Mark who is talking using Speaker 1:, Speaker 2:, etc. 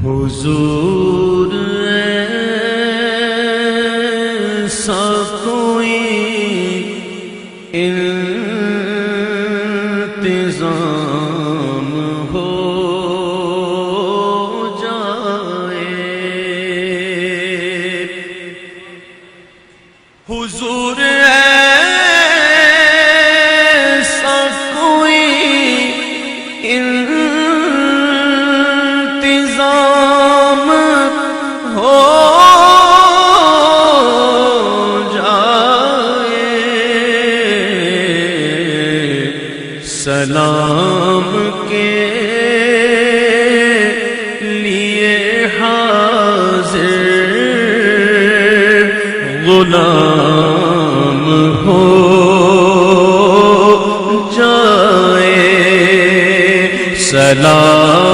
Speaker 1: حضور ایسا کوئی انتظام ہو جائے، حضور ایسا کوئی انتظام ہو جائے، سلام کے لیے حاضر غلام ہو جائے، سلام